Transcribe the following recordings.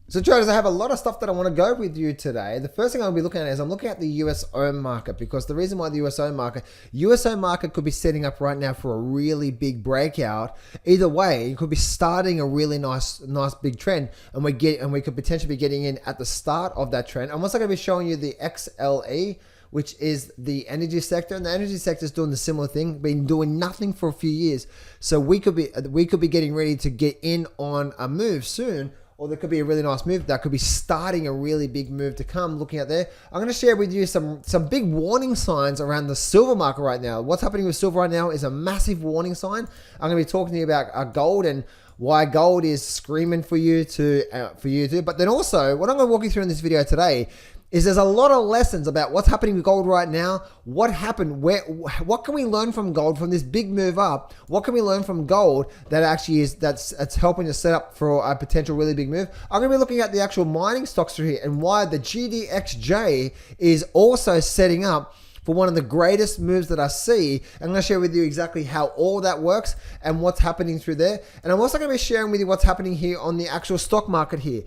So traders, I have a lot of stuff that I want to go with you today. The first thing I'll be looking at is I'm looking at the USO market, because the reason why the USO market could be setting up right now for a really big breakout. Either way, it could be starting a really nice big trend, and we could potentially be getting in at the start of that trend. I'm also going to be showing you the XLE, which is the energy sector, and the energy sector is doing the similar thing, been doing nothing for a few years. So we could be getting ready to get in on a move soon. Or there could be a really nice move that could be starting a really big move to come. Looking at there, I'm going to share with you some big warning signs around the silver market right now. What's happening with silver right now is a massive warning sign. I'm going to be talking to you about gold and why gold is screaming for you to. But then also, what I'm going to walk you through in this video today is there's a lot of lessons about what's happening with gold right now. What happened? What can we learn from gold from this big move up? What can we learn from gold that actually that's helping us set up for a potential really big move? I'm going to be looking at the actual mining stocks through here and why the GDXJ is also setting up for one of the greatest moves that I see. I'm going to share with you exactly how all that works and what's happening through there. And I'm also going to be sharing with you what's happening here on the actual stock market here.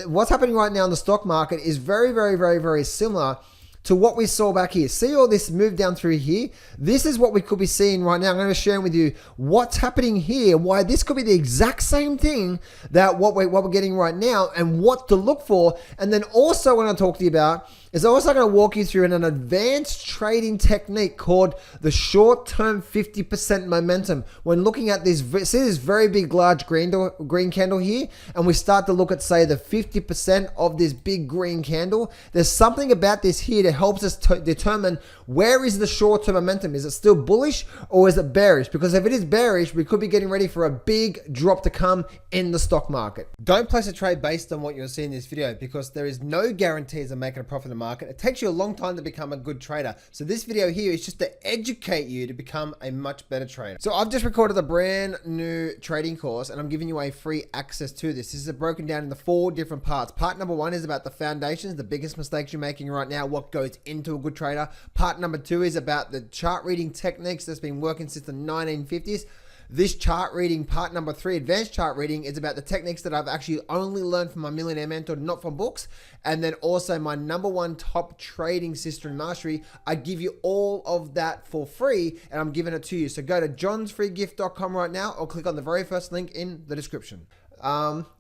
What's happening right now in the stock market is very, very, very, very similar to what we saw back here. See all this move down through here? This is what we could be seeing right now. I'm going to be sharing with you what's happening here, why this could be the exact same thing that what we're getting right now, and what to look for. And then also what I'm going to talk to you about is I'm also going to walk you through an advanced trading technique called the short-term 50% momentum. When looking at this, see this very big, large green candle here, and we start to look at, say, the 50% of this big green candle. There's something about this here that helps us determine where is the short-term momentum. Is it still bullish or is it bearish? Because if it is bearish, we could be getting ready for a big drop to come in the stock market. Don't place a trade based on what you're seeing in this video, because there is no guarantees of making a profit in the market. It takes you a long time to become a good trader. So this video here is just to educate you to become a much better trader. So I've just recorded a brand new trading course, and I'm giving you a free access to this. This is broken down into 4 different parts. Part number 1 is about the foundations, the biggest mistakes you're making right now, what goes into a good trader. Part number 2 is about the chart reading techniques that's been working since the 1950s. This chart reading, part number 3, advanced chart reading, is about the techniques that I've actually only learned from my millionaire mentor, not from books. And then also my number 1 top trading system mastery. I give you all of that for free, and I'm giving it to you. So go to johnsfreegift.com right now, or click on the very first link in the description.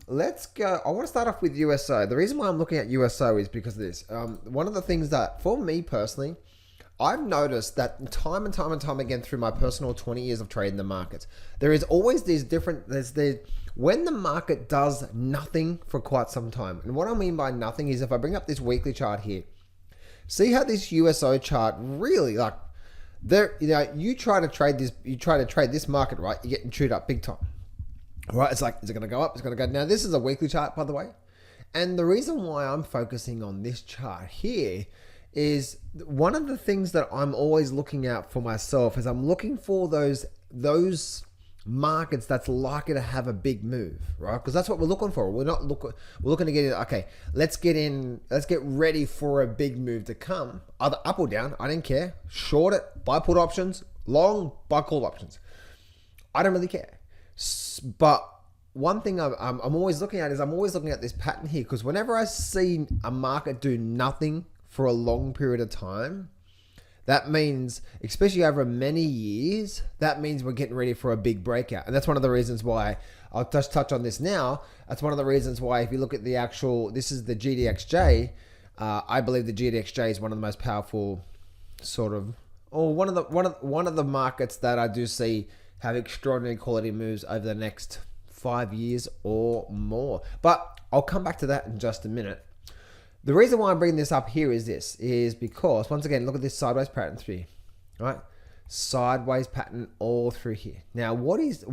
Let's go. I want to start off with USO. The reason why I'm looking at USO is because of this. One of the things that, for me personally, I've noticed that time and time again through my personal 20 years of trading the markets, there is always these different, when the market does nothing for quite some time. And what I mean by nothing is, if I bring up this weekly chart here, see how this USO chart really, like, there, you try to trade this market, right? You're getting chewed up big time. All right, it's like, is it going to go up? It's going to go. Now, this is a weekly chart, by the way. And the reason why I'm focusing on this chart here is one of the things that I'm always looking out for myself is I'm looking for those markets that's likely to have a big move, right? Because that's what we're looking for. We're looking to get in. Okay, let's get ready for a big move to come, either up or down. I don't care. Short it, buy put options, long buy call options. I don't really care. But one thing I'm always looking at is I'm always looking at this pattern here, because whenever I see a market do nothing for a long period of time, that means, especially over many years, that means we're getting ready for a big breakout. And that's one of the reasons why, I'll just touch on this now, that's one of the reasons why, if you look at the actual, this is the GDXJ, I believe the GDXJ is one of the most powerful sort of, or one of the markets that I do see have extraordinary quality moves over the next 5 years or more. But I'll come back to that in just a minute. The reason why I'm bringing this up here is because, once again, look at this sideways pattern through, right? Sideways pattern all through here. Now, what is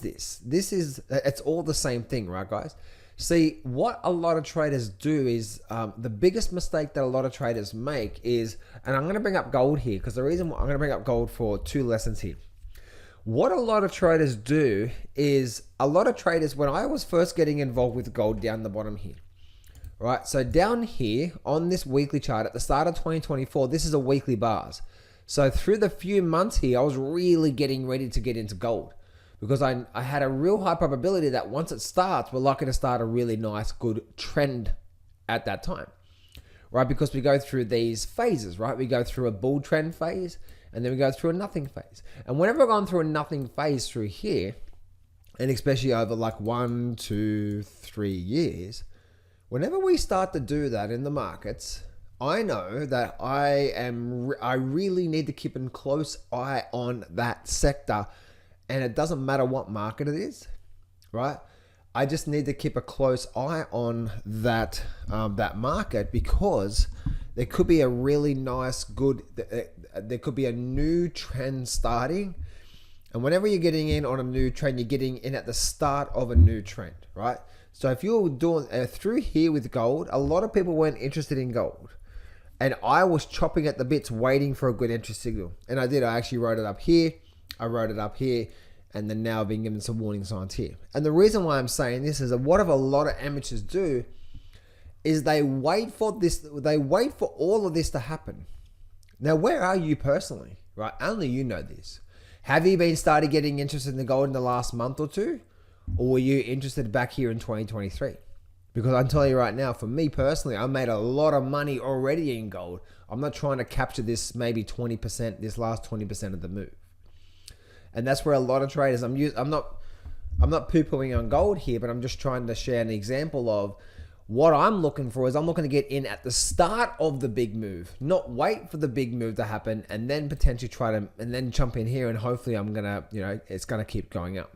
this? It's all the same thing, right, guys? See, what a lot of traders do is, the biggest mistake that a lot of traders make is, and I'm going to bring up gold here, because the reason why I'm going to bring up gold for 2 lessons here. What a lot of traders do is, when I was first getting involved with gold down the bottom here, right? So down here on this weekly chart at the start of 2024, this is a weekly bars. So through the few months here, I was really getting ready to get into gold. because I had a real high probability that once it starts, we're likely to start a really nice, good trend at that time, right? Because we go through these phases, right? We go through a bull trend phase, and then we go through a nothing phase. And whenever I've gone through a nothing phase through here, and especially over like 1, 2, 3 years, whenever we start to do that in the markets, I know that I really need to keep a close eye on that sector, and it doesn't matter what market it is, right? I just need to keep a close eye on that that market, because there could be a really nice, good, there could be a new trend starting. And whenever you're getting in on a new trend, you're getting in at the start of a new trend, right? So if you're doing through here with gold, a lot of people weren't interested in gold. And I was chopping at the bits waiting for a good entry signal. And I did. I actually wrote it up here. I wrote it up here. And then now I've been given some warning signs here. And the reason why I'm saying this is that what a lot of amateurs do is they wait for this. They wait for all of this to happen. Now, where are you personally, right? Only you know this. Have you been started getting interested in the gold in the last month or two? Or were you interested back here in 2023? Because I'm telling you right now, for me personally, I made a lot of money already in gold. I'm not trying to capture this maybe 20%, this last 20% of the move. And that's where a lot of traders, I'm not poo-pooing on gold here, but I'm just trying to share an example of what I'm looking for. Is I'm looking to get in at the start of the big move, not wait for the big move to happen and then potentially try to, and then jump in here and hopefully I'm going to, it's going to keep going up.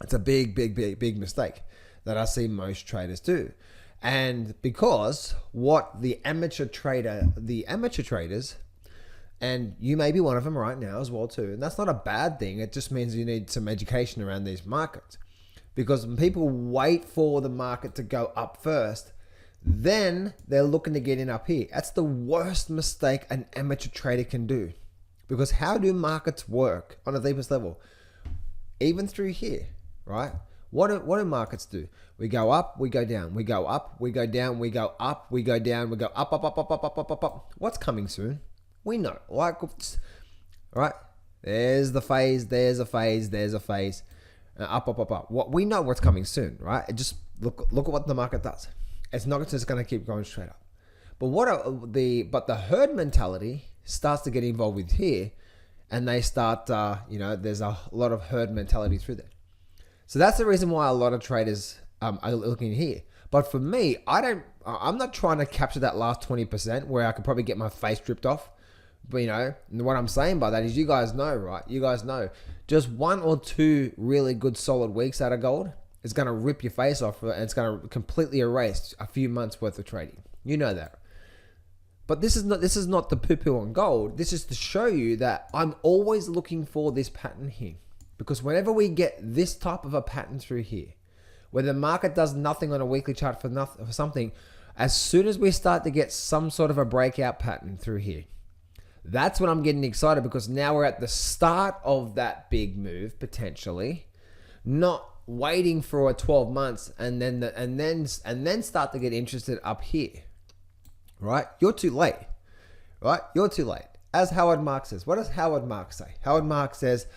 It's a big mistake that I see most traders do. And because what the amateur traders, and you may be one of them right now as well too, and that's not a bad thing. It just means you need some education around these markets, because when people wait for the market to go up first, then they're looking to get in up here. That's the worst mistake an amateur trader can do, because how do markets work on a deepest level? Even through here, right? What do markets do? We go up, we go down, we go up, we go down, we go up, we go down, we go up, up, up, up, up, up, up, up, up. What's coming soon? We know, like, right? There's the phase, there's a phase, there's a phase, up, up, up, up. What we know what's coming soon, right? It just look at what the market does. It's not just going to keep going straight up. But the herd mentality starts to get involved with here, and they start, there's a lot of herd mentality through there. So that's the reason why a lot of traders are looking here. But for me, I'm not trying to capture that last 20% where I could probably get my face ripped off. But what I'm saying by that is, you guys know, right? You guys know just 1 or 2 really good solid weeks out of gold is going to rip your face off, and it's going to completely erase a few months worth of trading. You know that. But this is not the poo-poo on gold. This is to show you that I'm always looking for this pattern here. Because whenever we get this type of a pattern through here, where the market does nothing on a weekly chart for something, as soon as we start to get some sort of a breakout pattern through here, that's when I'm getting excited, because now we're at the start of that big move potentially, not waiting for a 12 months and then start to get interested up here. Right? You're too late. Right? You're too late. As Howard Marks says. What does Howard Marks say? Howard Marks says,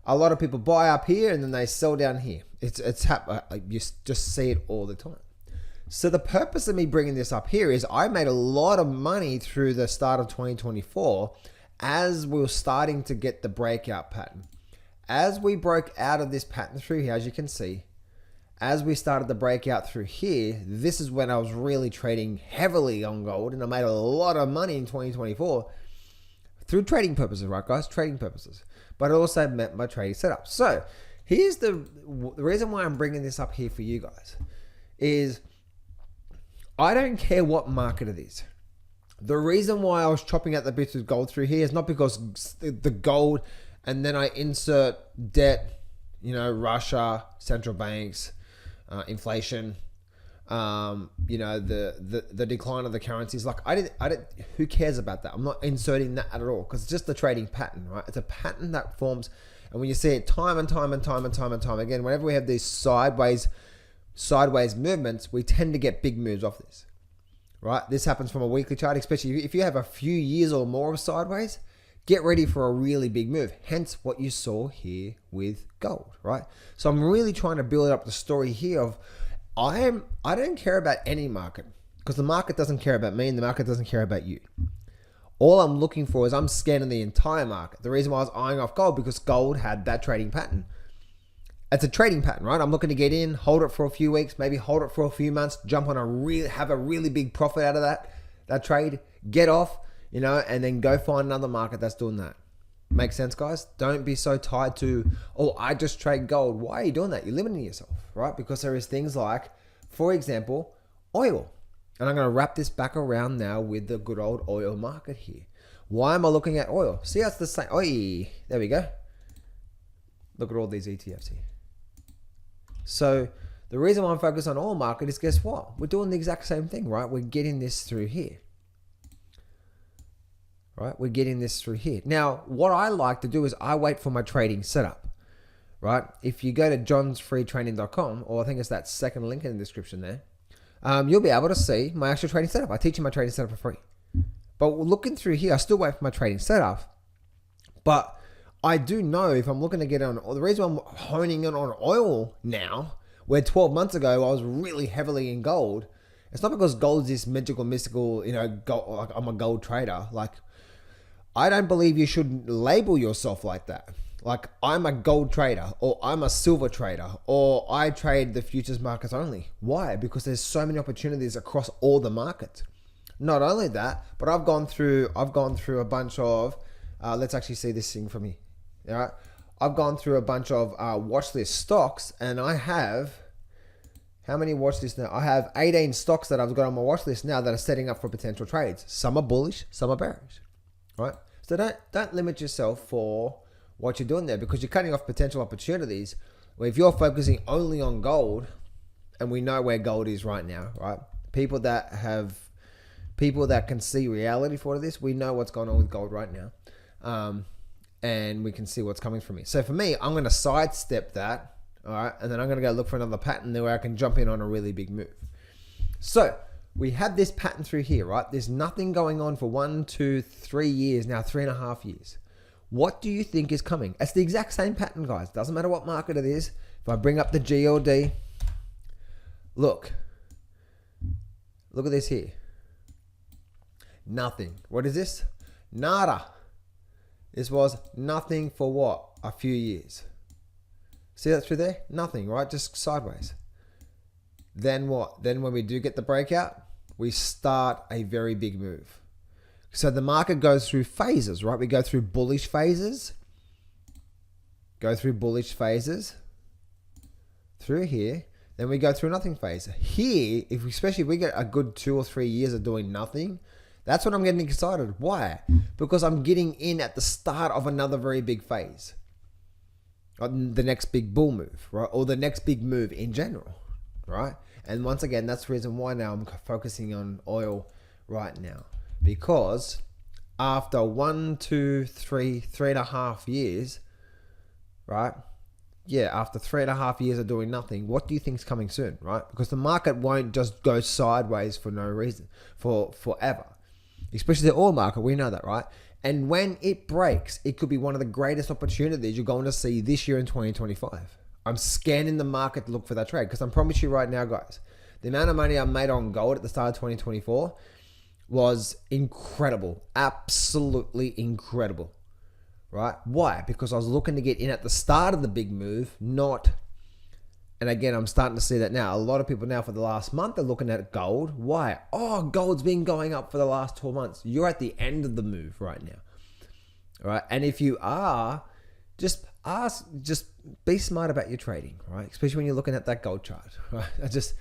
a lot of people buy up here and then they sell down here. You just see it all the time. So the purpose of me bringing this up here is I made a lot of money through the start of 2024 as we were starting to get the breakout pattern. As we broke out of this pattern through here, as you can see, as we started the breakout through here, this is when I was really trading heavily on gold, and I made a lot of money in 2024 through trading purposes, right guys? Trading purposes. But it also met my trading setup. So here's the reason why I'm bringing this up here for you guys is I don't care what market it is. The reason why I was chopping at the bits with gold through here is not because the gold and then I insert debt, Russia, central banks, inflation, the decline of the currencies. Like I didn't, who cares about that? I'm not inserting that at all, because it's just the trading pattern, right? It's a pattern that forms. And when you see it time and time again, whenever we have these sideways movements, we tend to get big moves off this, right? This happens from a weekly chart, especially if you have a few years or more of sideways. get ready for a really big move. Hence what you saw here with gold, right? So I'm really trying to build up the story here of I don't care about any market because the market doesn't care about me and the market doesn't care about you. All I'm looking for is I'm scanning the entire market. The reason why I was eyeing off gold because gold had that trading pattern. It's a trading pattern, right? I'm looking to get in, hold it for a few weeks, maybe hold it for a few months, jump on have a really big profit out of that trade, get off, and then go find another market that's doing that. Make sense, guys? Don't be so tied to, I just trade gold. Why are you doing that? You're limiting yourself, right? Because there is things like, for example, oil. And I'm going to wrap this back around now with the good old oil market here. Why am I looking at oil? See how it's the same. There we go. Look at all these ETFs here. So the reason why I'm focused on oil market is guess what? We're doing the exact same thing, right? We're getting this through here. Right? We're getting this through here. Now, what I like to do is I wait for my trading setup, right? If you go to johnsfreetraining.com, or I think it's that second link in the description there, you'll be able to see my actual trading setup. I teach you my trading setup for free. But looking through here, I still wait for my trading setup. But I do know if I'm looking to get on, the reason I'm honing in on oil now, where 12 months ago I was really heavily in gold, it's not because gold is this magical, mystical, gold, like I'm a gold trader. Like, I don't believe you should label yourself like that. Like, I'm a gold trader, or I'm a silver trader, or I trade the futures markets only. Why? Because there's so many opportunities across all the markets. Not only that, but I've gone through a bunch of, let's actually see this thing for me. All right. I've gone through a bunch of watch list stocks, and I have, how many watch lists now? I have 18 stocks that I've got on my watch list now that are setting up for potential trades. Some are bullish, some are bearish, right? So don't limit yourself for what you're doing there, because you're cutting off potential opportunities. Where if you're focusing only on gold, and we know where gold is right now, right? People that can see reality for this, we know what's going on with gold right now. And we can see what's coming from me. So for me, I'm going to sidestep that, all right? And then I'm going to go look for another pattern there where I can jump in on a really big move. So we have this pattern through here, right? There's nothing going on for 1, 2, 3 years now, 3.5 years. What do you think is coming? It's the exact same pattern, guys. Doesn't matter what market it is. If I bring up the GLD, look at this here. Nothing. What is this? Nada. This was nothing for what? A few years. See that through there? Nothing, right? Just sideways. Then what? Then when we do get the breakout, we start a very big move. So the market goes through phases, right? We go through bullish phases. Through here. Then we go through nothing phase. Here, especially if we get a good 2 or 3 years of doing nothing, that's when I'm getting excited. Why? Because I'm getting in at the start of another very big phase. The next big bull move, right? Or the next big move in general, right? And once again, that's the reason why now I'm focusing on oil right now. Because after 1, 2, 3, 3.5 years, right? Yeah, after 3.5 years of doing nothing, what do you think is coming soon, right? Because the market won't just go sideways for no reason, for forever. Especially the oil market, we know that, right? And when it breaks, it could be one of the greatest opportunities you're going to see this year in 2025. I'm scanning the market to look for that trade, because I promise you right now, guys, the amount of money I made on gold at the start of 2024 was incredible. Absolutely incredible. Right? Why? Because I was looking to get in at the start of the big move, not... And again, I'm starting to see that now. A lot of people now for the last month are looking at gold. Why? Oh, gold's been going up for the last 12 months. You're at the end of the move right now. All right? And if you are, just be smart about your trading, right? Especially when you're looking at that gold chart, right?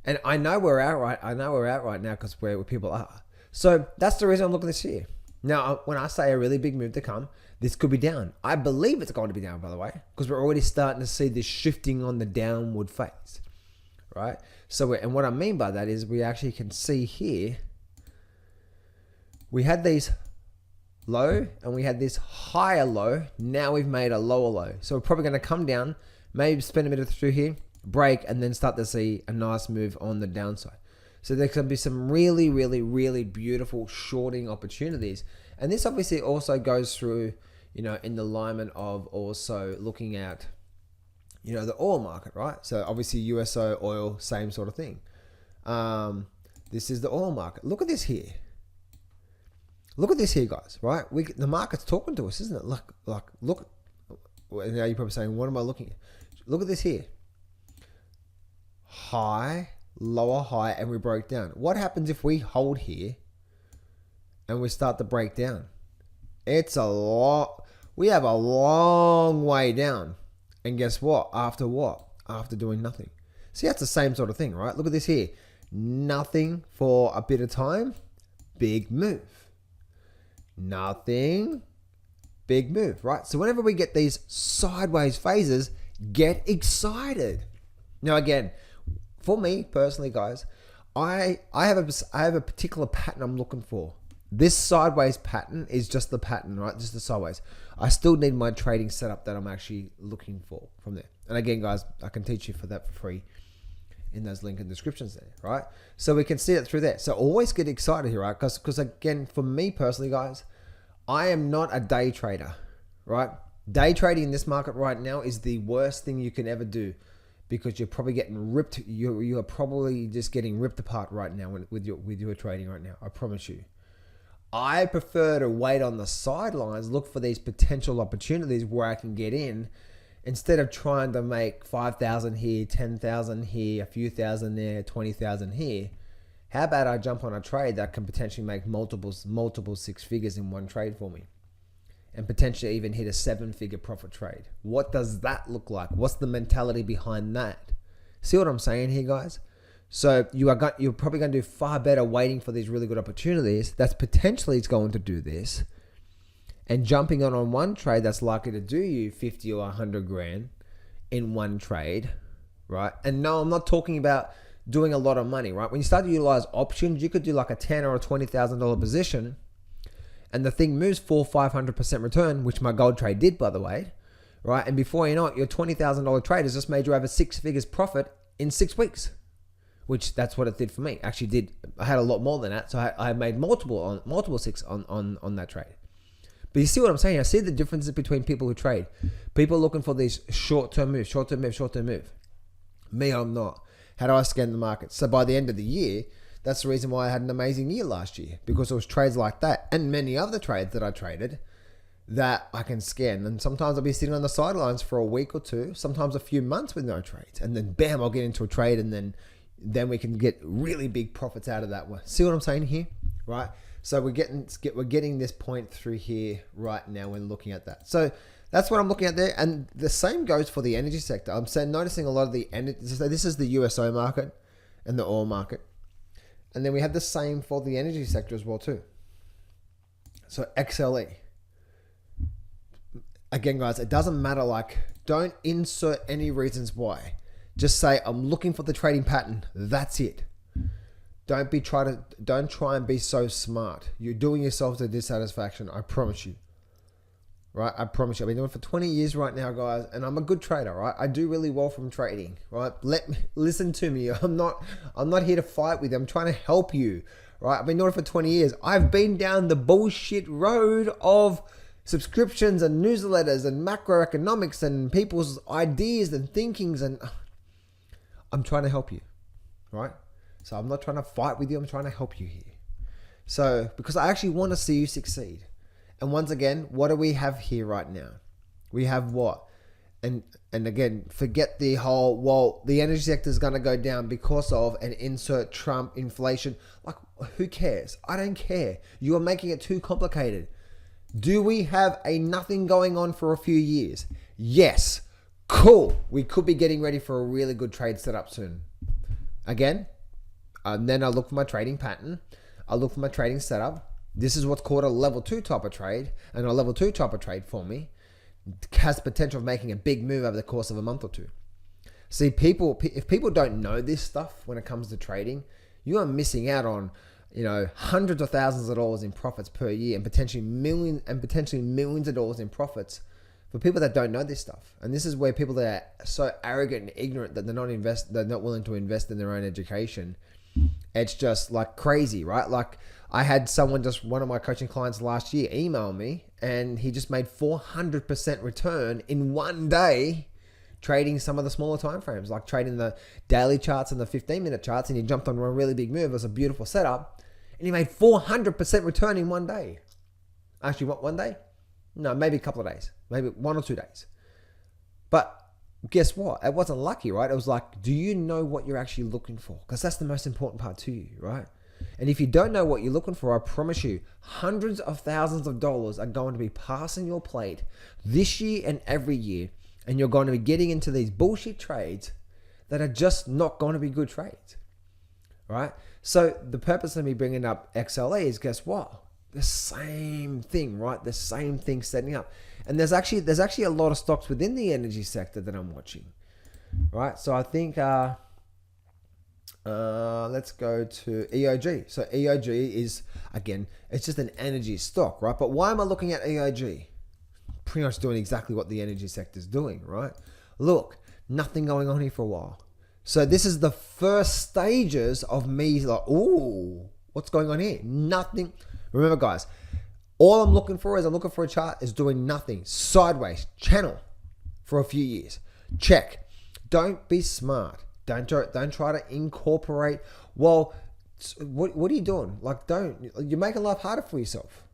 And I know we're out right now because where people are. So that's the reason I'm looking this year. Now, when I say a really big move to come, this could be down. I believe it's going to be down, by the way, because we're already starting to see this shifting on the downward phase, right? So, and what I mean by that is we actually can see here, we had these low and we had this higher low. Now we've made a lower low. So we're probably going to come down, maybe spend a minute through here, break, and then start to see a nice move on the downside. So there can be some really, really, really beautiful shorting opportunities. And this obviously also goes through, in the alignment of also looking at, the oil market, right? So obviously USO oil, same sort of thing. This is the oil market. Look at this here. Look at this here, guys, right? The market's talking to us, isn't it? Look. Now you're probably saying, what am I looking at? Look at this here. High, lower high, and we broke down. What happens if we hold here and we start to break down? It's a lot. We have a long way down. And guess what? After what? After doing nothing. See, that's the same sort of thing, right? Look at this here. Nothing for a bit of time. Big move. Nothing. Big move, right? So whenever we get these sideways phases, get excited. Now, again, for me personally, guys, I have a particular pattern I'm looking for. This sideways pattern is just the pattern, right? Just the sideways. I still need my trading setup that I'm actually looking for from there. And again, guys, I can teach you for that for free in those link and descriptions there, right? So we can see it through there. So always get excited here, right? Because again, for me personally, guys, I am not a day trader, right? Day trading in this market right now is the worst thing you can ever do, because you're probably getting ripped. You are probably just getting ripped apart right now with your trading right now. I promise you. I prefer to wait on the sidelines, look for these potential opportunities where I can get in, instead of trying to make 5,000 here, 10,000 here, a few thousand there, 20,000 here. How about I jump on a trade that can potentially make multiple six figures in one trade for me, and potentially even hit a 7-figure profit trade? What does that look like? What's the mentality behind that? See what I'm saying here, guys? So you're probably going to do far better waiting for these really good opportunities that's potentially going to do this, and jumping on one trade that's likely to do you 50 or 100 grand in one trade, right? And no, I'm not talking about doing a lot of money, right? When you start to utilize options, you could do like a $10,000 or a $20,000 position, and the thing moves 400-500% return, which my gold trade did, by the way, right? And before you know it, your $20,000 trade has just made you over 6 figures profit in 6 weeks, which that's what it did for me. Actually, I had a lot more than that, so I made multiple six on that trade. But you see what I'm saying? I see the differences between people who trade. People looking for these short-term moves. Me, I'm not. How do I scan the market? So by the end of the year, that's the reason why I had an amazing year last year, because it was trades like that and many other trades that I traded that I can scan. And sometimes I'll be sitting on the sidelines for a week or two, sometimes a few months with no trades. And then bam, I'll get into a trade, and then we can get really big profits out of that one. See what I'm saying here? Right? So we're getting this point through here right now when looking at that. So that's what I'm looking at there. And the same goes for the energy sector. I'm noticing a lot of the energy. So this is the USO market and the oil market. And then we have the same for the energy sector as well too. So XLE. Again, guys, it doesn't matter. Don't insert any reasons why. Just say, I'm looking for the trading pattern. That's it. Don't try and be so smart. You're doing yourself to dissatisfaction. I promise you. Right? I promise you. I've been doing it for 20 years right now, guys, and I'm a good trader, right? I do really well from trading, right? Listen to me. I'm not here to fight with you. I'm trying to help you, right? I've been doing it for 20 years. I've been down the bullshit road of subscriptions and newsletters and macroeconomics and people's ideas and thinkings, and I'm trying to help you, right? So I'm not trying to fight with you. I'm trying to help you here. So, because I actually want to see you succeed. And once again, what do we have here right now? We have what? And again, forget the whole, well, the energy sector is going to go down because of an insert Trump inflation. Who cares? I don't care. You are making it too complicated. Do we have a nothing going on for a few years? Yes. Cool. We could be getting ready for a really good trade setup soon. Again, then I look for my trading pattern. I look for my trading setup. This is what's called a level 2 type of trade. And a level 2 type of trade for me has potential of making a big move over the course of a month or two. See, if people don't know this stuff when it comes to trading, you are missing out on, hundreds of thousands of dollars in profits per year, and potentially millions of dollars in profits for people that don't know this stuff. And this is where people that are so arrogant and ignorant that they're not willing to invest in their own education It's just like crazy, right? Like I had someone, just one of my coaching clients last year, email me, and he just made 400% return in one day trading some of the smaller time frames, like trading the daily charts and the 15-minute charts, and he jumped on a really big move. It was a beautiful setup, and he made 400% return in one day. Actually, what, one day? No, maybe a couple of days, maybe 1 or 2 days. But guess what? It wasn't lucky, right? It was like, do you know what you're actually looking for? Because that's the most important part to you, right? And if you don't know what you're looking for, I promise you, hundreds of thousands of dollars are going to be passing your plate this year and every year. And you're going to be getting into these bullshit trades that are just not going to be good trades, right? So the purpose of me bringing up XLE is, guess what? The same thing, right? The same thing setting up. And there's actually a lot of stocks within the energy sector that I'm watching, right? So I think let's go to EOG. So EOG is, again, it's just an energy stock, right? But why am I looking at EOG? Pretty much doing exactly what the energy sector is doing, right? Look, nothing going on here for a while. So this is the first stages of me like, ooh, what's going on here? Nothing. Remember, guys, all I'm looking for a chart is doing nothing. Sideways, channel for a few years. Check. Don't be smart. Don't try to incorporate. Well, what are you doing? Like, you're making life harder for yourself.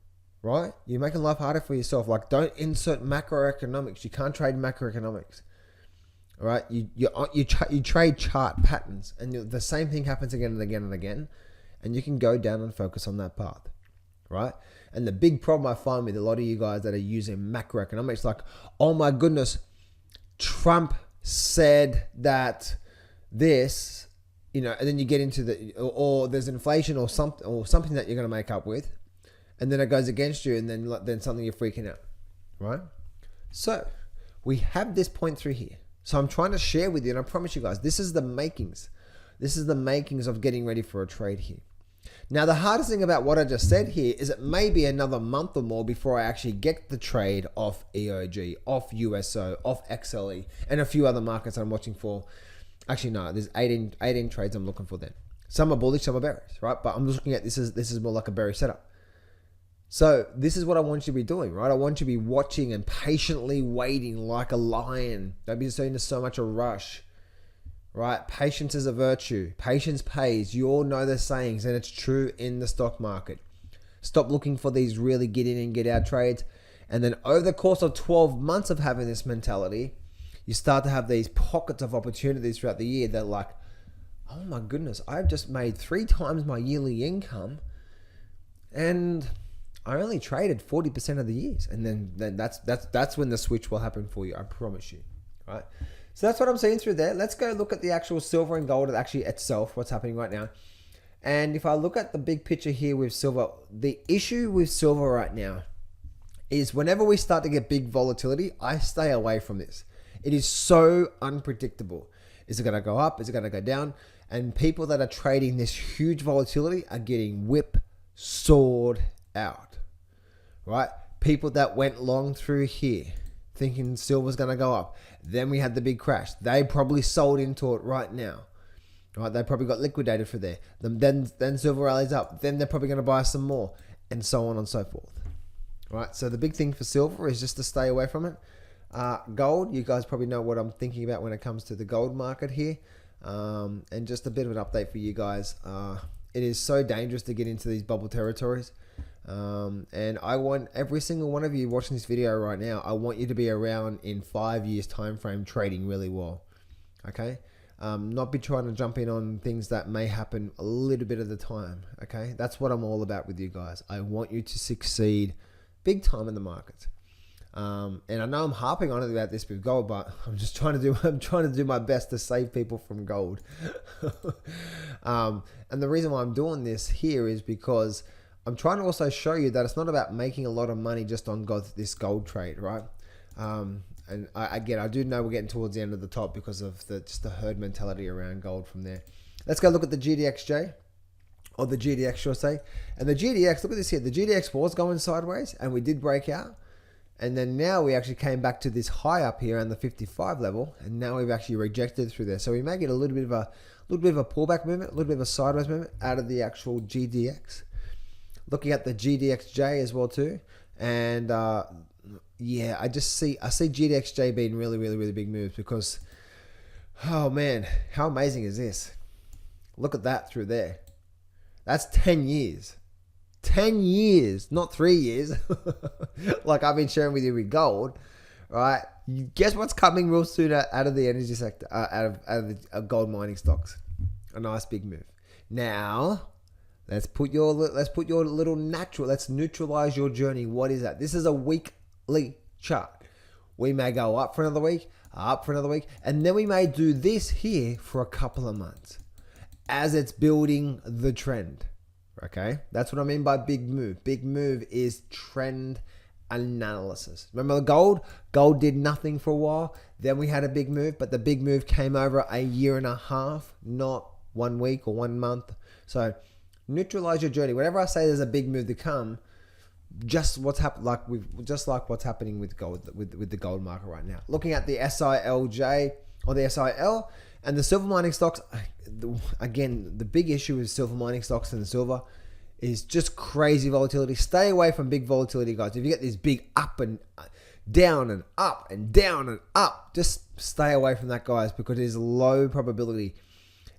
Right? You're making life harder for yourself. Like, don't insert macroeconomics. You can't trade macroeconomics. All right? You trade chart patterns, and the same thing happens again and again and again, and you can go down and focus on that path. Right? And the big problem I find with a lot of you guys that are using macroeconomics, like, oh my goodness, Trump said that this, and then you get into or there's inflation or something that you're going to make up with. And then it goes against you, and then something you're freaking out, right? So we have this point through here. So I'm trying to share with you, and I promise you guys, this is the makings. This is the makings of getting ready for a trade here. Now, the hardest thing about what I just said here is it may be another month or more before I actually get the trade off EOG, off USO, off XLE, and a few other markets I'm watching for. Actually, no, there's 18 trades I'm looking for then. Some are bullish, some are bearish, right? But I'm just looking at this is more like a bearish setup. So this is what I want you to be doing, right? I want you to be watching and patiently waiting like a lion. Don't be in so much a rush, right? Patience is a virtue. Patience pays. You all know the sayings, and it's true in the stock market. Stop looking for these really get in and get out trades. And then over the course of 12 months of having this mentality, you start to have these pockets of opportunities throughout the year that, like, oh my goodness, I've just made 3 times my yearly income, and I only traded 40% of the years. And then that's when the switch will happen for you. I promise you, right? So that's what I'm seeing through there. Let's go look at the actual silver and gold actually itself, what's happening right now. And if I look at the big picture here with silver, the issue with silver right now is whenever we start to get big volatility, I stay away from this. It is so unpredictable. Is it going to go up? Is it going to go down? And people that are trading this huge volatility are getting whip-sawed out, right? People that went long through here thinking silver's going to go up. Then we had the big crash. They probably sold into it right now, right? They probably got liquidated for there. Then silver rallies up. Then they're probably going to buy some more, and so on and so forth, right? So the big thing for silver is just to stay away from it. Gold, you guys probably know what I'm thinking about when it comes to the gold market here. And just a bit of an update for you guys. It is so dangerous to get into these bubble territories. And I want every single one of you watching this video right now, I want you to be around in 5 years time frame trading really well. Okay? Not be trying to jump in on things that may happen a little bit at the time. Okay? That's what I'm all about with you guys. I want you to succeed big time in the market. And I know I'm harping on it about this with gold, but I'm trying to do my best to save people from gold. And the reason why I'm doing this here is because I'm trying to also show you that it's not about making a lot of money just on this gold trade, right? And I do know we're getting towards the end of the top because of just the herd mentality around gold from there. Let's go look at the GDXJ, or the GDX, should I say. And the GDX, look at this here. The GDX was going sideways, and we did break out. And then now we actually came back to this high up here on the 55 level, and now we've actually rejected through there. So we may get a little bit of a pullback movement, a little bit of a sideways movement out of the actual GDX. Looking at the GDXJ as well too, and yeah, I see GDXJ being really big moves because, oh man, how amazing is this? Look at that through there. That's 10 years. 10 years, not 3 years. Like I've been sharing with you with gold, right? Guess what's coming real soon out of the energy sector, out of the gold mining stocks? A nice big move. Now, let's neutralize your journey. What is that? This is a weekly chart. We may go up for another week, and then we may do this here for a couple of months as it's building the trend. Okay, that's what I mean by big move. Big move is trend analysis. Remember the gold? Gold did nothing for a while. Then we had a big move, but the big move came over a year and a half, not 1 week or 1 month. So neutralize your journey. Whenever I say there's a big move to come, just what's happened, like what's happening with gold, with the gold market right now. Looking at the SILJ or the SIL. And the silver mining stocks, again, the big issue with silver mining stocks and the silver is just crazy volatility. Stay away from big volatility, guys. If you get this big up and down and up and down and up, just stay away from that, guys, because it is low probability.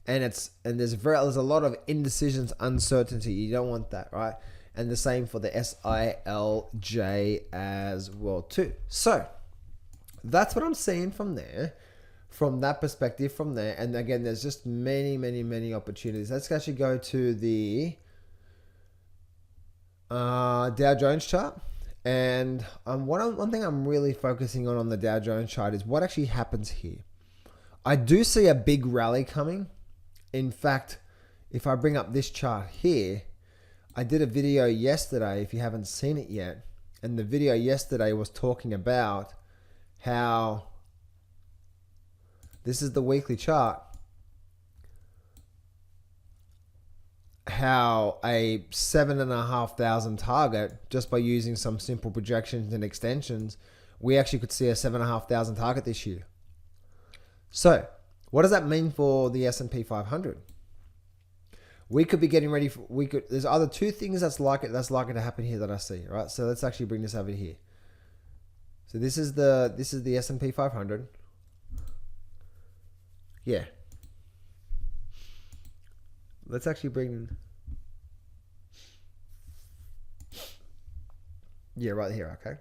And there's a lot of indecisions, uncertainty. You don't want that, right? And the same for the SILJ as well too. So that's what I'm seeing from there. From that perspective, from there, and again, there's just many opportunities. Let's actually go to the Dow Jones chart, and one thing I'm really focusing on the Dow Jones chart is what actually happens here. I do see a big rally coming. In fact, if I bring up this chart here, I did a video yesterday, if you haven't seen it yet, and the video yesterday was talking about how this is the weekly chart, how a 7,500 target, just by using some simple projections and extensions, we actually could see a 7,500 target this year. So what does that mean for the S&P 500? We could be getting ready for, there's other two things that's likely to happen here that I see, right? So let's actually bring this over here. So this is the S&P 500. Yeah. Let's actually bring... Yeah, right here, okay?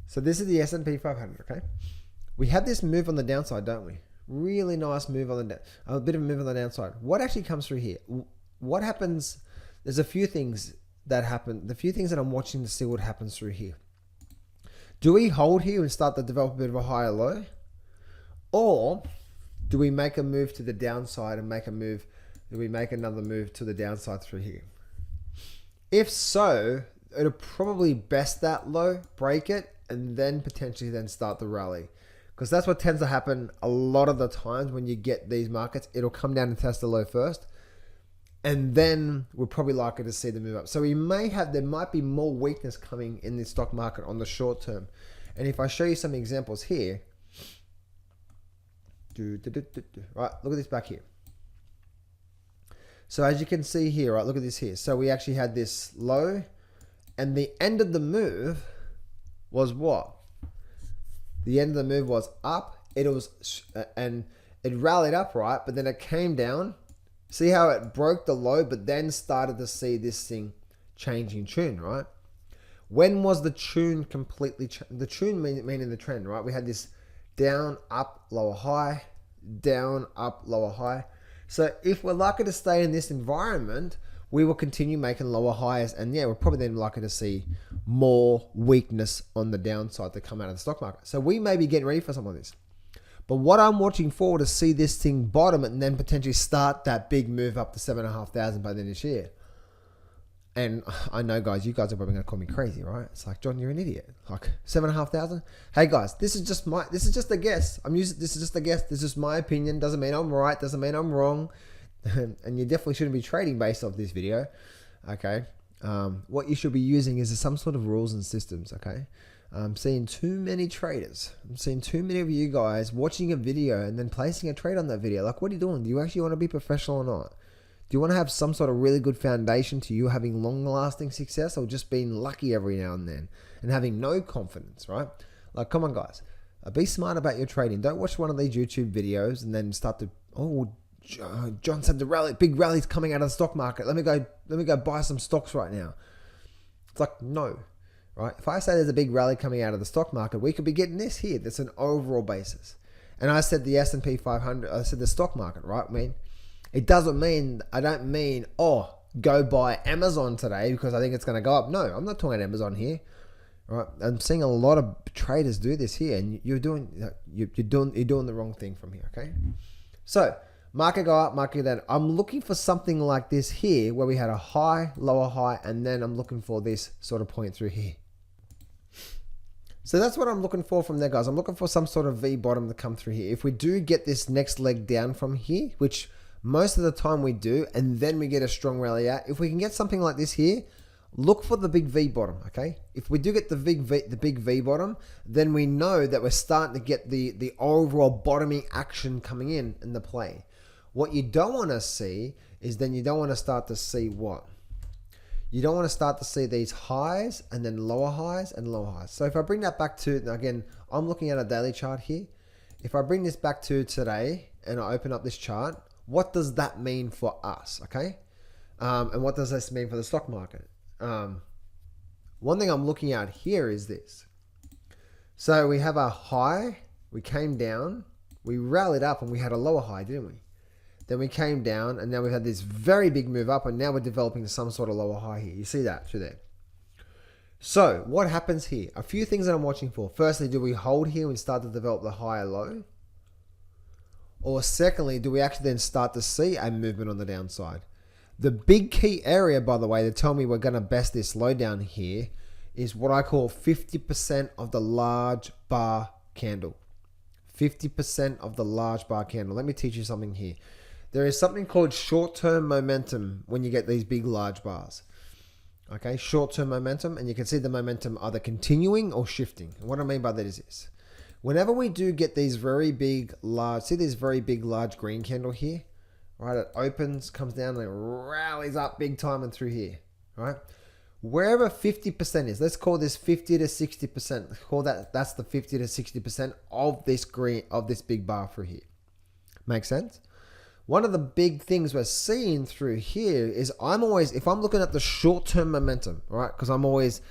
So this is the S&P 500, okay? We have this move on the downside, don't we? Really nice move on the a bit of a move on the downside. What actually comes through here? What happens? There's a few things that happen. The few things that I'm watching to see what happens through here. Do we hold here and start to develop a bit of a higher low? Or do we make a move to the downside and do we make another move to the downside through here? If so, it'll probably best that low, break it, and then potentially then start the rally. Because that's what tends to happen a lot of the times when you get these markets. It'll come down and test the low first, and then we're probably likely to see the move up. So there might be more weakness coming in the stock market on the short term. And if I show you some examples here, right, look at this back here. So as you can see here, right, look at this here. So we actually had this low, and the end of the move was what? The end of the move was up. And it rallied up, right? But then it came down. See how it broke the low, but then started to see this thing changing tune, right? When was the tune completely the tune meaning the trend, right? We had this down, up, lower, high, down, up, lower, high. So if we're likely to stay in this environment, we will continue making lower highs, and yeah, we're probably then likely to see more weakness on the downside to come out of the stock market. So we may be getting ready for some of this. But what I'm watching for to see this thing bottom and then potentially start that big move up to 7,500 by the end of this year. And I know, guys, you guys are probably going to call me crazy, right? It's like, John, you're an idiot. Like 7,500. Hey, guys, this is just a guess. This is just a guess. This is my opinion. Doesn't mean I'm right. Doesn't mean I'm wrong. And you definitely shouldn't be trading based off this video. Okay. What you should be using is some sort of rules and systems. Okay. I'm seeing too many traders. I'm seeing too many of you guys watching a video and then placing a trade on that video. Like, what are you doing? Do you actually want to be professional or not? Do you want to have some sort of really good foundation to you having long-lasting success, or just being lucky every now and then and having no confidence, right? Like, come on, guys. Be smart about your trading. Don't watch one of these YouTube videos and then start to, oh, John said the big rally's coming out of the stock market. Let me go buy some stocks right now. It's like, no. Right? If I say there's a big rally coming out of the stock market, we could be getting this here. That's an overall basis. And I said the S&P 500, I said the stock market, right? I don't mean, oh, go buy Amazon today because I think it's going to go up. No, I'm not talking Amazon here. Right? I'm seeing a lot of traders do this here, and you're doing the wrong thing from here, okay? So, market go up, market go down. I'm looking for something like this here where we had a high, lower high, and then I'm looking for this sort of point through here. So that's what I'm looking for from there, guys. I'm looking for some sort of V bottom to come through here. If we do get this next leg down from here, which most of the time we do, and then we get a strong rally out, if we can get something like this here, look for the big V bottom, okay? If we do get the big V bottom, then we know that we're starting to get the overall bottoming action coming in the play. What you don't want to see is then you don't want to start to see what? You don't want to start to see these highs and then lower highs and lower highs. So if I bring that back to, again, I'm looking at a daily chart here. If I bring this back to today and I open up this chart, what does that mean for us, okay? And what does this mean for the stock market? One thing I'm looking at here is this. So we have a high, we came down, we rallied up and we had a lower high, didn't we? Then we came down and now we've had this very big move up and now we're developing some sort of lower high here. You see that through there. So what happens here? A few things that I'm watching for. Firstly, do we hold here and start to develop the higher low? Or secondly, do we actually then start to see a movement on the downside? The big key area, by the way, to tell me we're going to best this low down here is what I call 50% of the large bar candle. 50% of the large bar candle. Let me teach you something here. There is something called short-term momentum when you get these big large bars. Okay, short-term momentum, and you can see the momentum either continuing or shifting. And what I mean by that is this. Whenever we do get these very big large, see this very big large green candle here? Right, it opens, comes down, and it rallies up big time and through here, right? Wherever 50% is, let's call this 50 to 60%. Call that's the 50 to 60% of this green, of this big bar through here. Make sense? One of the big things we're seeing through here is if I'm looking at the short-term momentum, right? Because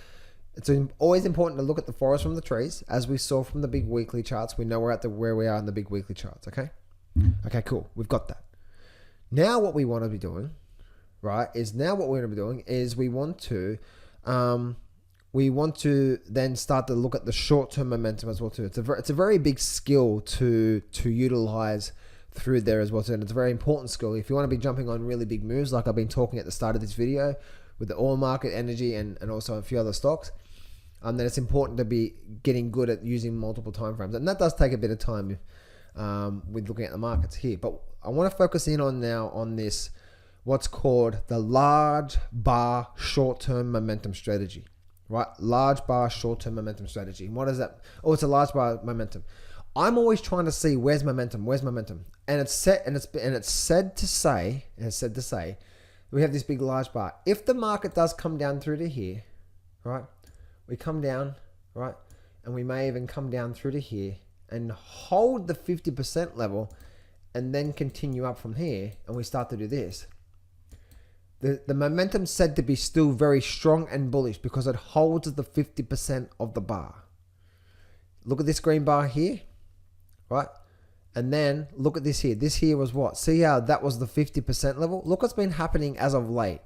it's always important to look at the forest from the trees. As we saw from the big weekly charts, we know we're at where we are in the big weekly charts, okay? Okay, cool. We've got that. Now what we want to be doing, right, is we want to then start to look at the short-term momentum as well too. It's a very big skill to utilize through there as well too, and it's a very important skill. If you want to be jumping on really big moves, like I've been talking at the start of this video with the oil market, energy, and also a few other stocks, then it's important to be getting good at using multiple time frames, and that does take a bit of time with looking at the markets here. But I want to focus in on now on this, what's called the large bar short-term momentum strategy, right? Large bar short-term momentum strategy. And what is that? Oh, it's a large bar momentum. I'm always trying to see where's momentum, and it's said to say we have this big large bar. If the market does come down through to here, right? We come down, right? And we may even come down through to here and hold the 50% level and then continue up from here, and we start to do this. The momentum's said to be still very strong and bullish because it holds the 50% of the bar. Look at this green bar here, right? And then look at this here. This here was what? See how that was the 50% level? Look what's been happening as of late.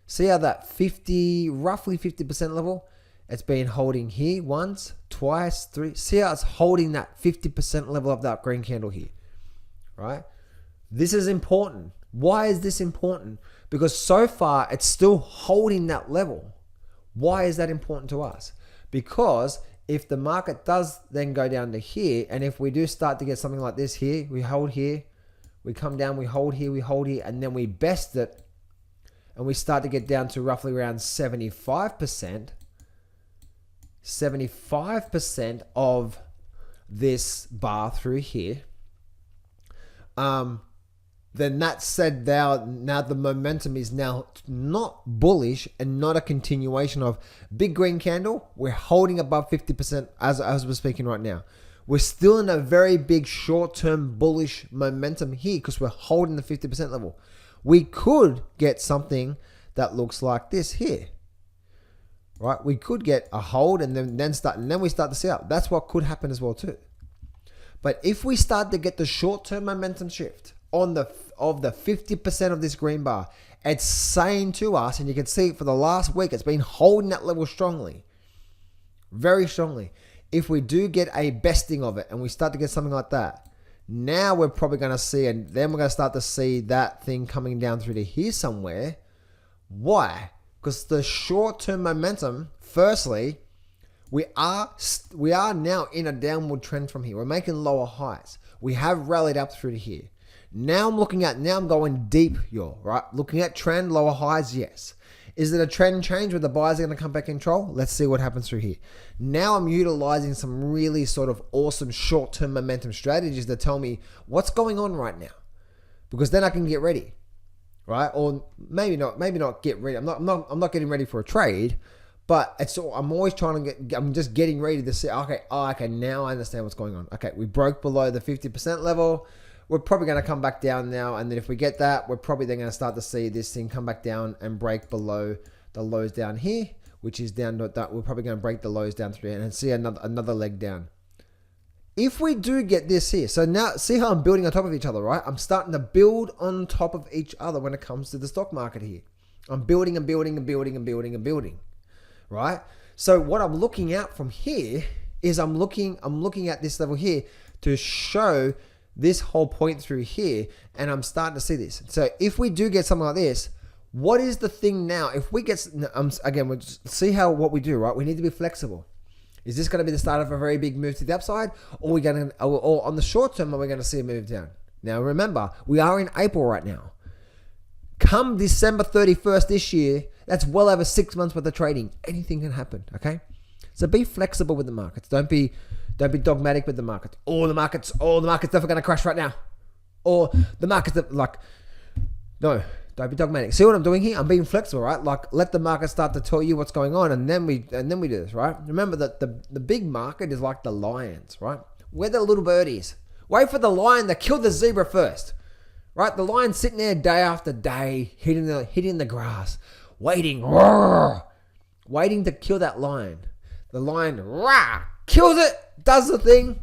See how that roughly 50% level, it's been holding here once, twice, three. See how it's holding that 50% level of that green candle here, right? This is important. Why is this important? Because so far it's still holding that level. Why is that important to us? Because if the market does then go down to here, and if we do start to get something like this here, we hold here, we come down, we hold here, and then we best it, and we start to get down to roughly around 75%, 75% of this bar through here, then that said, now the momentum is now not bullish and not a continuation of big green candle. We're holding above 50% as we're speaking right now. We're still in a very big short-term bullish momentum here because we're holding the 50% level. We could get something that looks like this here, right? We could get a hold and then we start to see up. That's what could happen as well too. But if we start to get the short-term momentum shift of the 50% of this green bar, it's saying to us, and you can see it for the last week, it's been holding that level strongly, very strongly. If we do get a besting of it and we start to get something like that, now we're probably going to see, and then we're going to start to see that thing coming down through to here somewhere. Why? Because the short-term momentum, firstly, we are now in a downward trend from here. We're making lower highs. We have rallied up through to here. Now I'm going deep, y'all, right? Looking at trend, lower highs, yes. Is it a trend change where the buyers are going to come back in control? Let's see what happens through here. Now I'm utilizing some really sort of awesome short-term momentum strategies that tell me what's going on right now, because then I can get ready, right? Or maybe not get ready. I'm not getting ready for a trade, but I'm always trying to I'm just getting ready to see, okay, now I understand what's going on. Okay, we broke below the 50% level. We're probably going to come back down now. And then if we get that, we're probably then going to start to see this thing come back down and break below the lows down here, which is down to that. We're probably going to break the lows down through here and see another leg down. If we do get this here, so now see how I'm building on top of each other, right? I'm starting to build on top of each other when it comes to the stock market here. I'm building and building and building and building and building, right? So what I'm looking at from here is I'm looking at this level here to show this whole point through here, and I'm starting to see this. So if we do get something like this, what is the thing now? If we get, again, we'll just see what we do, right? We need to be flexible. Is this going to be the start of a very big move to the upside, or or on the short term, are we going to see a move down? Now remember, we are in April right now. Come December 31st this year, that's well over 6 months worth of trading. Anything can happen, okay? So be flexible with the markets. Don't be dogmatic with the markets. The market's definitely going to crash right now. Or the market's no, don't be dogmatic. See what I'm doing here? I'm being flexible, right? Like, let the market start to tell you what's going on, and then we do this, right? Remember that the big market is like the lions, right? We're the little birdies. Wait for the lion to kill the zebra first, right? The lion's sitting there day after day, hitting the grass, waiting to kill that lion. The lion kills it, does the thing,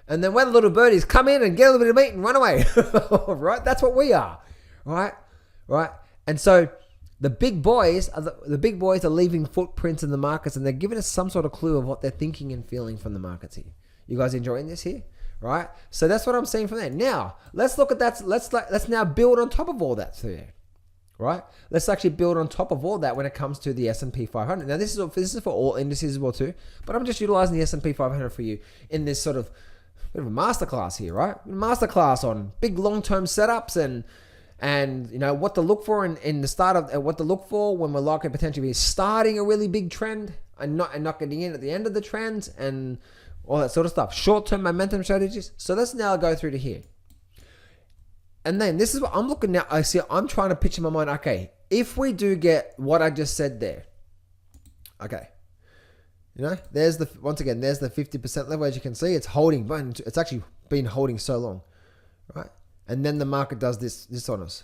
and then when the little birdies come in and get a little bit of meat and run away, right? That's what we are, right? And so the big boys are leaving footprints in the markets, and they're giving us some sort of clue of what they're thinking and feeling from the markets here. You guys enjoying this here, right? So that's what I'm seeing from there. Now let's look at that. Let's now build on top of all that there. Right? Let's actually build on top of all that when it comes to the S&P 500. Now, this is for all indices as well too, but I'm just utilizing the S&P 500 for you in this sort of bit of a masterclass here, right? Masterclass on big long-term setups and you know what to look for in the start of what to look for when we're likely potentially be starting a really big trend and not getting in at the end of the trend and all that sort of stuff. Short-term momentum strategies. So let's now go through to here. And then this is what I'm looking at. I'm trying to picture in my mind, okay, if we do get what I just said there, okay, you know, there's the 50% level. As you can see, it's holding, but it's actually been holding so long, right? And then the market does this on us.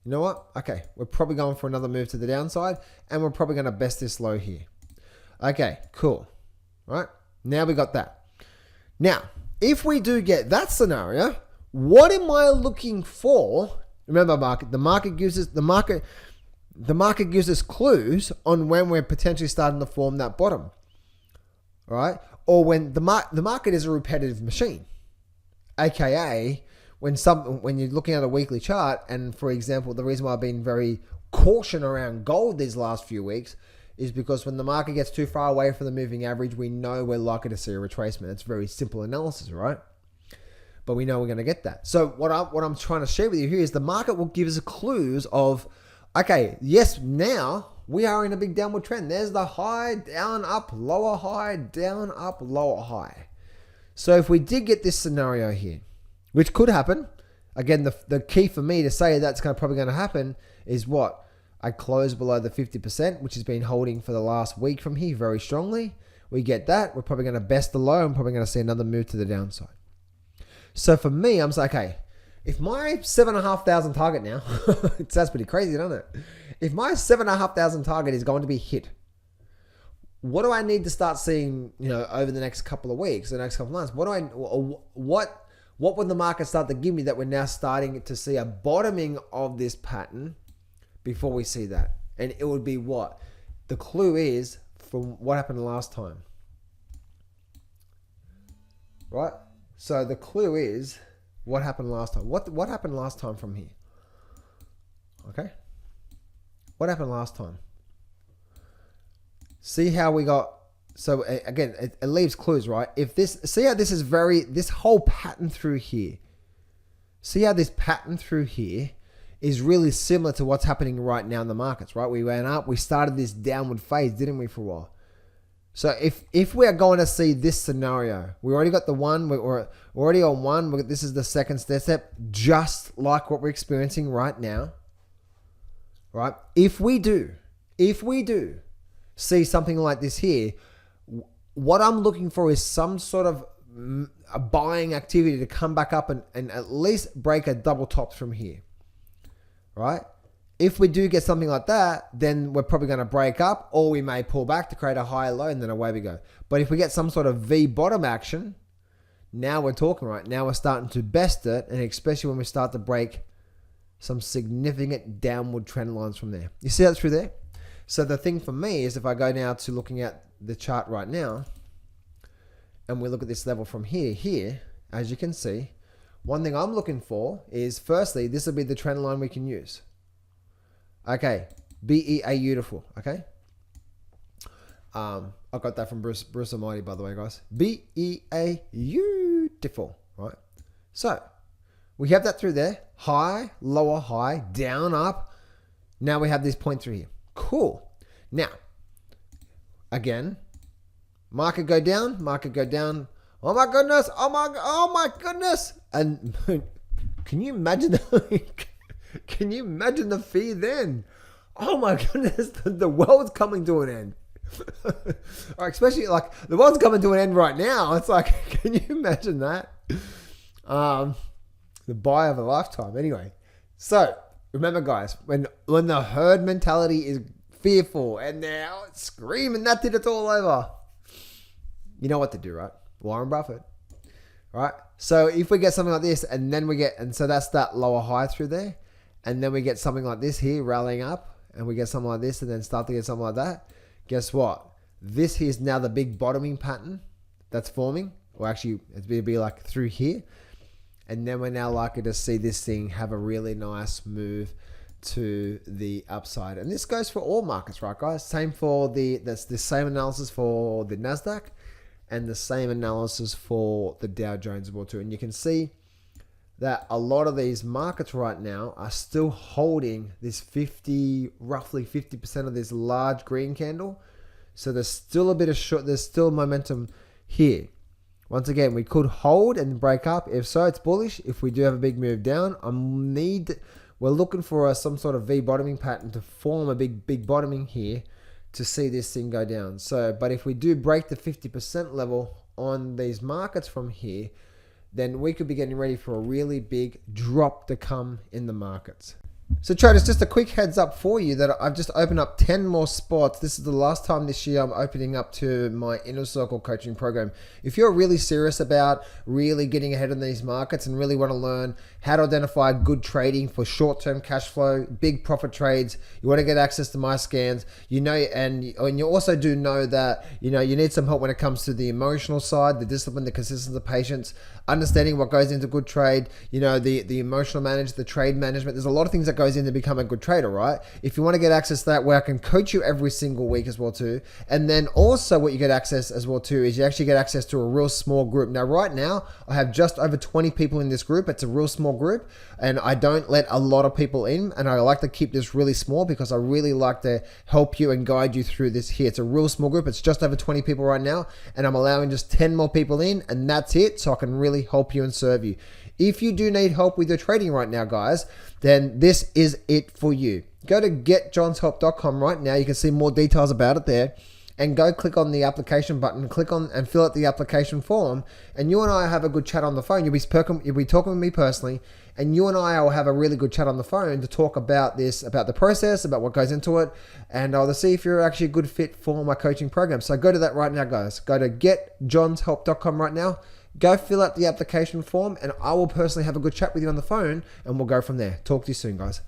You know what? Okay, we're probably going for another move to the downside, and we're probably going to best this low here. Okay, cool, right? Now we got that. Now, if we do get that scenario, what am I looking for? Remember, the market gives us clues on when we're potentially starting to form that bottom, right? Or when the market is a repetitive machine, aka when you're looking at a weekly chart. And for example, the reason why I've been very cautious around gold these last few weeks is because when the market gets too far away from the moving average, we know we're likely to see a retracement. It's very simple analysis, right? But we know we're going to get that. So what I'm trying to share with you here is the market will give us clues of, okay, yes, now we are in a big downward trend. There's the high, down, up, lower high, down, up, lower high. So if we did get this scenario here, which could happen, again, the key for me to say that's probably going to happen is what? I close below the 50%, which has been holding for the last week from here very strongly. We get that. We're probably going to best the low. I'm probably going to see another move to the downside. So for me, I'm like, okay, if my 7,500 target now, it sounds pretty crazy, doesn't it? If my 7,500 target is going to be hit, what do I need to start seeing, over the next couple of weeks, the next couple of months? What would the market start to give me that we're now starting to see a bottoming of this pattern before we see that? And it would be what? The clue is from what happened last time. Right? So the clue is what happened last time. What happened last time from here? Okay? What happened last time? See how we got... So again, it leaves clues, right? See how this whole pattern through here. See how this pattern through here is really similar to what's happening right now in the markets, right? We went up, we started this downward phase, didn't we, for a while? So if we are going to see this scenario, we already got the one, we're already on one, this is the second step, just like what we're experiencing right now, right? If we do see something like this here, what I'm looking for is some sort of a buying activity to come back up and at least break a double top from here, right? If we do get something like that, then we're probably going to break up, or we may pull back to create a higher low, and then away we go. But if we get some sort of V bottom action, now we're talking, right? Now we're starting to best it, and especially when we start to break some significant downward trend lines from there. You see that through there? So the thing for me is if I go now to looking at the chart right now, and we look at this level from here, as you can see, one thing I'm looking for is, firstly, this will be the trend line we can use. Okay, BEA beautiful, okay? I got that from Bruce Almighty, by the way, guys. BEA beautiful, right? So, we have that through there. High, lower high, down, up. Now we have this point through here. Cool. Now, again, market go down. Oh my goodness, oh my goodness. And can you imagine can you imagine the fear then? Oh my goodness, the world's coming to an end. Or especially like the world's coming to an end right now. It's like, can you imagine that? The buy of a lifetime. Anyway, so remember, guys, when the herd mentality is fearful and they're out screaming, that's it, it's all over. You know what to do, right? Warren Buffett, right? So if we get something like this, and then so that's that lower high through there, and then we get something like this here rallying up, and we get something like this, and then start to get something like that. Guess what? This here is now the big bottoming pattern that's forming, or actually it'd be like through here, and then we're now likely to see this thing have a really nice move to the upside. And this goes for all markets, right, guys? Same for that's the same analysis for the Nasdaq, and the same analysis for the Dow Jones as well too. And you can see that a lot of these markets right now are still holding this roughly 50% of this large green candle. So there's still a bit of there's still momentum here. Once again, we could hold and break up. If so, it's bullish. If we do have a big move down, we're looking for some sort of V bottoming pattern to form a big bottoming here to see this thing go down. So, but if we do break the 50% level on these markets from here, then we could be getting ready for a really big drop to come in the markets. So traders, just a quick heads up for you that I've just opened up 10 more spots. This is the last time this year I'm opening up to my Inner Circle coaching program. If you're really serious about really getting ahead in these markets and really want to learn how to identify good trading for short-term cash flow, big profit trades, you want to get access to my scans, and you also do know that you need some help when it comes to the emotional side, the discipline, the consistency, the patience. understanding what goes into good trade, you know, the emotional management, the trade management. There's a lot of things that goes in to become a good trader, right? If you want to get access to that, where I can coach you every single week as well too. And then also what you get access as well too is you actually get access to a real small group. Now, right now, I have just over 20 people in this group. It's a real small group, and I don't let a lot of people in, and I like to keep this really small because I really like to help you and guide you through this here. It's a real small group. It's just over 20 people right now, and I'm allowing just 10 more people in, and that's it, so I can really help you and serve you. If you do need help with your trading right now, guys, then this is it for you. Go to getjohnshelp.com right now. You can see more details about it there. And go click on the application button, click on and fill out the application form, and you and I have a good chat on the phone. You'll be talking with me personally, and you and I will have a really good chat on the phone to talk about this, about the process, about what goes into it, and I'll see if you're actually a good fit for my coaching program. So go to that right now, guys. Go to getjohnshelp.com right now. Go fill out the application form, and I will personally have a good chat with you on the phone, and we'll go from there. Talk to you soon, guys.